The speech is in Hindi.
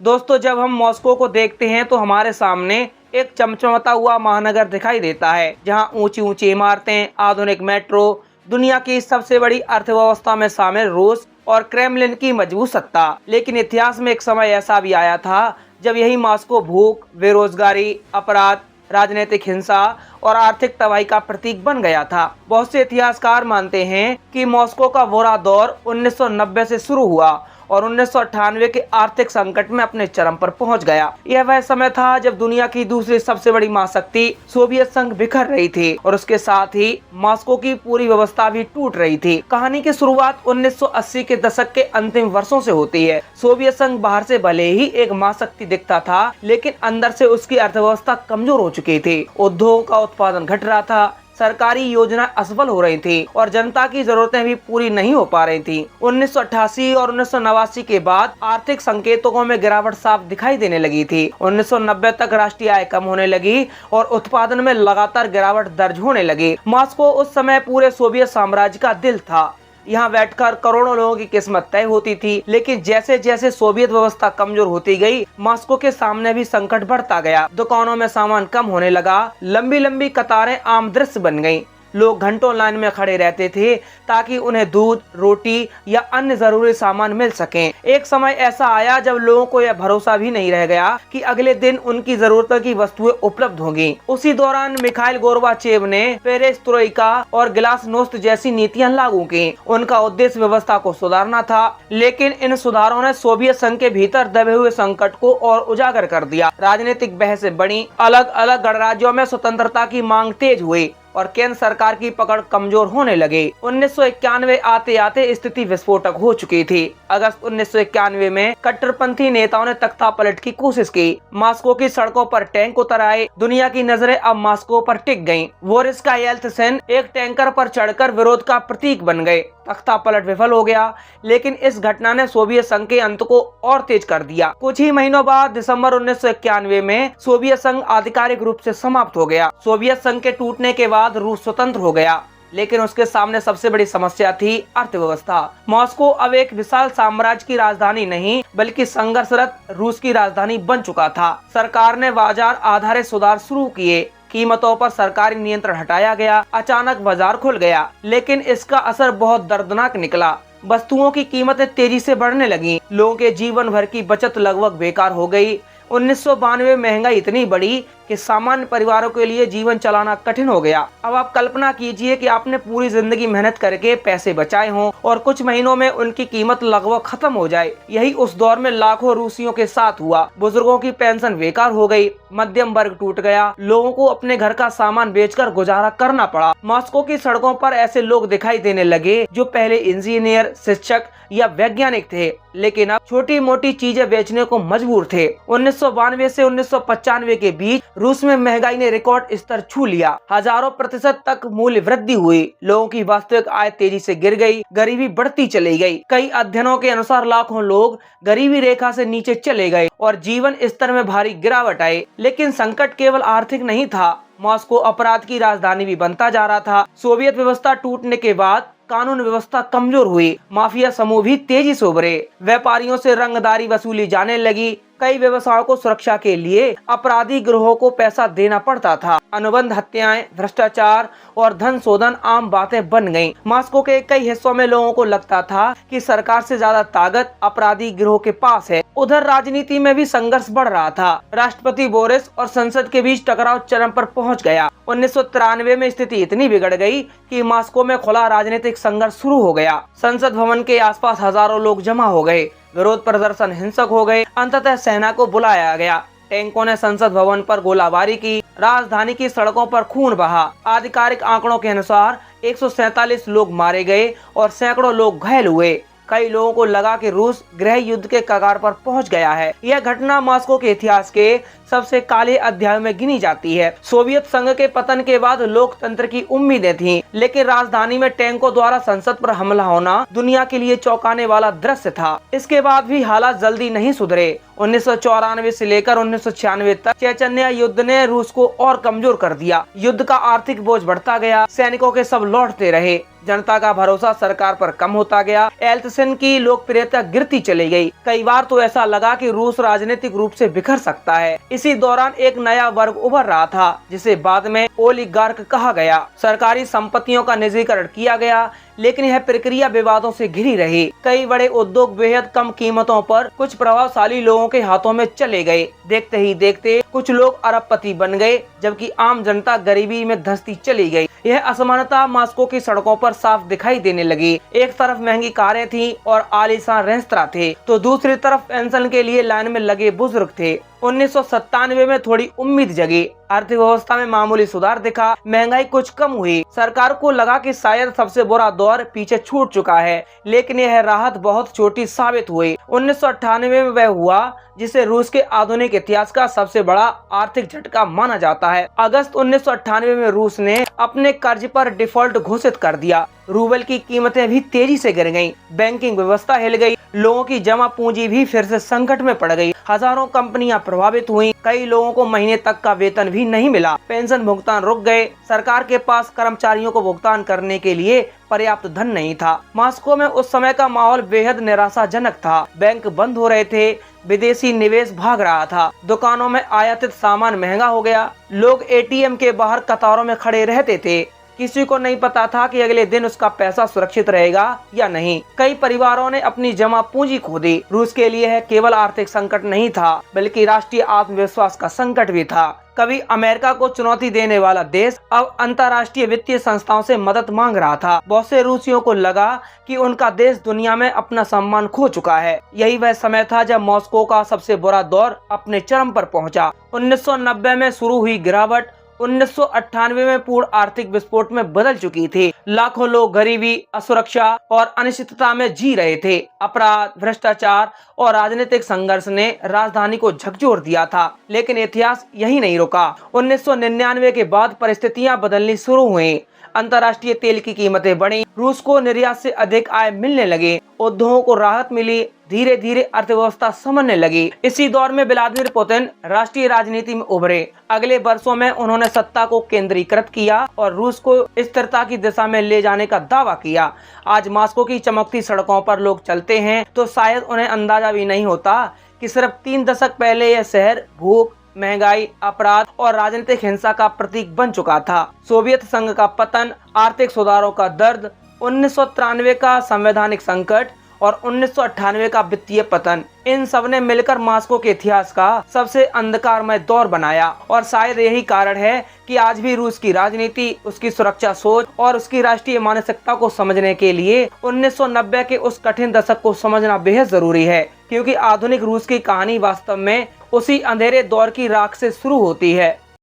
दोस्तों, जब हम मॉस्को को देखते हैं तो हमारे सामने एक चमचमाता हुआ महानगर दिखाई देता है, जहां ऊंची ऊंची इमारतें, आधुनिक मेट्रो, दुनिया की सबसे बड़ी अर्थव्यवस्था में शामिल रूस और क्रेमलिन की मजबूत सत्ता। लेकिन इतिहास में एक समय ऐसा भी आया था जब यही मॉस्को भूख, बेरोजगारी, अपराध, राजनीतिक हिंसा और आर्थिक तबाही का प्रतीक बन गया था। बहुत से इतिहासकार मानते हैं कि मॉस्को का बुरा दौर 1990 से शुरू हुआ और 1998 के आर्थिक संकट में अपने चरम पर पहुंच गया। यह वह समय था जब दुनिया की दूसरी सबसे बड़ी महाशक्ति सोवियत संघ बिखर रही थी और उसके साथ ही मॉस्को की पूरी व्यवस्था भी टूट रही थी। कहानी की शुरुआत 1980 के दशक के अंतिम वर्षों से होती है। सोवियत संघ बाहर से भले ही एक महाशक्ति दिखता था, लेकिन अंदर से उसकी अर्थव्यवस्था कमजोर हो चुकी थी। उद्योग का उत्पादन घट रहा था, सरकारी योजना असफल हो रही थी और जनता की जरूरतें भी पूरी नहीं हो पा रही थी। 1988 और 1989 के बाद आर्थिक संकेतकों में गिरावट साफ दिखाई देने लगी थी। 1990 तक राष्ट्रीय आय कम होने लगी और उत्पादन में लगातार गिरावट दर्ज होने लगी। मॉस्को उस समय पूरे सोवियत साम्राज्य का दिल था। यहाँ बैठकर करोड़ों लोगों की किस्मत तय होती थी। लेकिन जैसे जैसे सोवियत व्यवस्था कमजोर होती गई, मॉस्को के सामने भी संकट बढ़ता गया। दुकानों में सामान कम होने लगा, लंबी लंबी कतारें आम दृश्य बन गईं। लोग घंटों लाइन में खड़े रहते थे ताकि उन्हें दूध, रोटी या अन्य जरूरी सामान मिल सकें। एक समय ऐसा आया जब लोगों को यह भरोसा भी नहीं रह गया कि अगले दिन उनकी जरूरतों की वस्तुएं उपलब्ध होंगी। उसी दौरान मिखाइल गोर्बाचेव ने पेरेस्ट्रोइका और ग्लासनोस्त जैसी नीतियां लागू की। उनका उद्देश्य व्यवस्था को सुधारना था, लेकिन इन सुधारों ने सोवियत संघ के भीतर दबे हुए संकट को और उजागर कर दिया। राजनीतिक बहसें बढ़ी, अलग अलग गणराज्यों में स्वतंत्रता की मांग तेज हुई और केंद्र सरकार की पकड़ कमजोर होने लगे। 1991 आते आते स्थिति विस्फोटक हो चुकी थी। अगस्त 1991 में कट्टरपंथी नेताओं ने तख्ता पलट की कोशिश की। मॉस्को की सड़कों पर टैंक उतर आए। दुनिया की नजरें अब मॉस्को पर टिक गईं। बोरिस येल्त्सिन एक टैंकर पर चढ़कर विरोध का प्रतीक बन गए। तख्ता पलट विफल हो गया, लेकिन इस घटना ने सोवियत संघ के अंत को और तेज कर दिया। कुछ ही महीनों बाद दिसंबर 1991 में सोवियत संघ आधिकारिक रूप से समाप्त हो गया। सोवियत संघ के टूटने के बाद रूस स्वतंत्र हो गया, लेकिन उसके सामने सबसे बड़ी समस्या थी अर्थव्यवस्था। मॉस्को अब एक विशाल साम्राज्य की राजधानी नहीं, बल्कि संघर्षरत रूस की राजधानी बन चुका था। सरकार ने बाजार आधारित सुधार शुरू किए, कीमतों पर सरकारी नियंत्रण हटाया गया, अचानक बाजार खुल गया, लेकिन इसका असर बहुत दर्दनाक निकला। वस्तुओं की कीमतें तेजी से बढ़ने लगी, लोगों के जीवन भर की बचत लगभग बेकार हो गई। 1992 में महंगाई इतनी बढ़ी कि सामान्य परिवारों के लिए जीवन चलाना कठिन हो गया। अब आप कल्पना कीजिए कि आपने पूरी जिंदगी मेहनत करके पैसे बचाए हों और कुछ महीनों में उनकी कीमत लगभग खत्म हो जाए। यही उस दौर में लाखों रूसियों के साथ हुआ। बुजुर्गों की पेंशन बेकार हो गई, मध्यम वर्ग टूट गया, लोगों को अपने घर का सामान बेचकर गुजारा करना पड़ा। मॉस्को की सड़कों पर ऐसे लोग दिखाई देने लगे जो पहले इंजीनियर, शिक्षक या वैज्ञानिक थे, लेकिन अब छोटी मोटी चीजें बेचने को मजबूर थे। 1992 से 1995 के बीच रूस में महंगाई ने रिकॉर्ड स्तर छू लिया। हजारों प्रतिशत तक मूल्य वृद्धि हुई। लोगों की वास्तविक आय तेजी से गिर गई, गरीबी बढ़ती चली गई। कई अध्ययनों के अनुसार लाखों लोग गरीबी रेखा से नीचे चले गए और जीवन स्तर में भारी गिरावट आई। लेकिन संकट केवल आर्थिक नहीं था, मॉस्को अपराध की राजधानी भी बनता जा रहा था। सोवियत व्यवस्था टूटने के बाद कानून व्यवस्था कमजोर हुई, माफिया समूह भी तेजी से उभरे, व्यापारियों से रंगदारी वसूली जाने लगी। कई व्यवसायों को सुरक्षा के लिए अपराधी गिरोहों को पैसा देना पड़ता था। अनुबंध हत्याएं, भ्रष्टाचार और धन शोधन आम बातें बन गईं। मॉस्को के कई हिस्सों में लोगों को लगता था कि सरकार से ज्यादा ताकत अपराधी गिरोह के पास है। उधर राजनीति में भी संघर्ष बढ़ रहा था। राष्ट्रपति बोरिस और संसद के बीच टकराव चरम पर पहुंच गया। 1993 में स्थिति इतनी बिगड़ गई कि मॉस्को में खुला राजनीतिक संघर्ष शुरू हो गया। संसद भवन के आसपास हजारों लोग जमा हो गए, विरोध प्रदर्शन हिंसक हो गए। अंततः सेना को बुलाया गया, टैंकों ने संसद भवन पर गोलाबारी की, राजधानी की सड़कों पर खून बहा। आधिकारिक आंकड़ों के अनुसार 147 लोग मारे गए और सैकड़ों लोग घायल हुए। कई लोगों को लगा कि रूस गृह युद्ध के कगार पर पहुंच गया है। यह घटना मॉस्को के इतिहास के सबसे काले अध्यायों में गिनी जाती है। सोवियत संघ के पतन के बाद लोकतंत्र की उम्मीदें थीं, लेकिन राजधानी में टैंकों द्वारा संसद पर हमला होना दुनिया के लिए चौंकाने वाला दृश्य था। इसके बाद भी हालात जल्दी नहीं सुधरे। 1994 से लेकर 1996 तक चेचन्या युद्ध ने रूस को और कमजोर कर दिया। युद्ध का आर्थिक बोझ बढ़ता गया, सैनिकों के सब लौटते रहे, जनता का भरोसा सरकार पर कम होता गया, एल्त्सिन की लोकप्रियता गिरती चली गई। कई बार तो ऐसा लगा कि रूस राजनीतिक रूप से बिखर सकता है। इसी दौरान एक नया वर्ग उभर रहा था, जिसे बाद में ओलिगार्क कहा गया। सरकारी संपत्तियों का निजीकरण किया गया, लेकिन यह प्रक्रिया विवादों से घिरी रही। कई बड़े उद्योग बेहद कम कीमतों पर कुछ प्रभावशाली लोगों के हाथों में चले गए। देखते ही देखते कुछ लोग अरबपति बन गए, जबकि आम जनता गरीबी में धंसती चली गई। यह असमानता मॉस्को की सड़कों पर साफ दिखाई देने लगी। एक तरफ महंगी कारें थीं और आलीशान रेस्तरां थे, तो दूसरी तरफ पेंशन के लिए लाइन में लगे बुजुर्ग थे। 1997 में थोड़ी उम्मीद जगी, अर्थव्यवस्था में मामूली सुधार दिखा, महंगाई कुछ कम हुई। सरकार को लगा कि शायद सबसे बुरा दौर पीछे छूट चुका है, लेकिन यह राहत बहुत छोटी साबित हुई। 1998 में वह हुआ जिसे रूस के आधुनिक इतिहास का सबसे बड़ा आर्थिक झटका माना जाता है। अगस्त 1998 में रूस ने अपने कर्ज पर डिफॉल्ट घोषित कर दिया। रूबल की कीमतें भी तेजी से गिर गईं, बैंकिंग व्यवस्था हिल गई, लोगों की जमा पूंजी भी फिर से संकट में पड़ गई। हजारों कंपनियां प्रभावित हुईं, कई लोगों को महीने तक का वेतन भी नहीं मिला, पेंशन भुगतान रुक गए, सरकार के पास कर्मचारियों को भुगतान करने के लिए पर्याप्त धन नहीं था। मॉस्को में उस समय का माहौल बेहद निराशाजनक था। बैंक बंद हो रहे थे, विदेशी निवेश भाग रहा था, दुकानों में आयातित सामान महंगा हो गया, लोग एटीएम के बाहर कतारों में खड़े रहते थे। किसी को नहीं पता था कि अगले दिन उसका पैसा सुरक्षित रहेगा या नहीं। कई परिवारों ने अपनी जमा पूंजी खो दी। रूस के लिए यह केवल आर्थिक संकट नहीं था, बल्कि राष्ट्रीय आत्मविश्वास का संकट भी था। कभी अमेरिका को चुनौती देने वाला देश अब अंतर्राष्ट्रीय वित्तीय संस्थाओं से मदद मांग रहा था। बहुत से रूसियों को लगा कि उनका देश दुनिया में अपना सम्मान खो चुका है। यही वह समय था जब मॉस्को का सबसे बुरा दौर अपने चरम पर पहुंचा। 1990 में शुरू हुई गिरावट 1998 में पूर्ण आर्थिक विस्फोट में बदल चुकी थी। लाखों लोग गरीबी, असुरक्षा और अनिश्चितता में जी रहे थे। अपराध, भ्रष्टाचार और राजनीतिक संघर्ष ने राजधानी को झकझोर दिया था, लेकिन इतिहास यही नहीं रुका। 1999 के बाद परिस्थितियां बदलनी शुरू हुई। अंतर्राष्ट्रीय तेल की कीमतें बढ़ी, रूस को निर्यात से अधिक आय मिलने लगी, उद्योगों को राहत मिली, धीरे धीरे अर्थव्यवस्था संभलने लगी। इसी दौर में व्लादिमीर पुतिन राष्ट्रीय राजनीति में उभरे। अगले वर्षों में उन्होंने सत्ता को केंद्रीकृत किया और रूस को स्थिरता की दिशा में ले जाने का दावा किया। आज मॉस्को की चमकती सड़कों पर लोग चलते हैं तो शायद उन्हें अंदाजा भी नहीं होता कि सिर्फ 3 दशक पहले यह शहर भूख, महंगाई, अपराध और राजनीतिक हिंसा का प्रतीक बन चुका था। सोवियत संघ का पतन, आर्थिक सुधारों का दर्द, 1993 का संवैधानिक संकट और 1998 का वित्तीय पतन, इन सब ने मिलकर मॉस्को के इतिहास का सबसे अंधकारमय दौर बनाया। और शायद यही कारण है कि आज भी रूस की राजनीति, उसकी सुरक्षा सोच और उसकी राष्ट्रीय मानसिकता को समझने के लिए 1990 के उस कठिन दशक को समझना बेहद जरूरी है, क्योंकि आधुनिक रूस की कहानी वास्तव में उसी अंधेरे दौर की राख से शुरू होती है।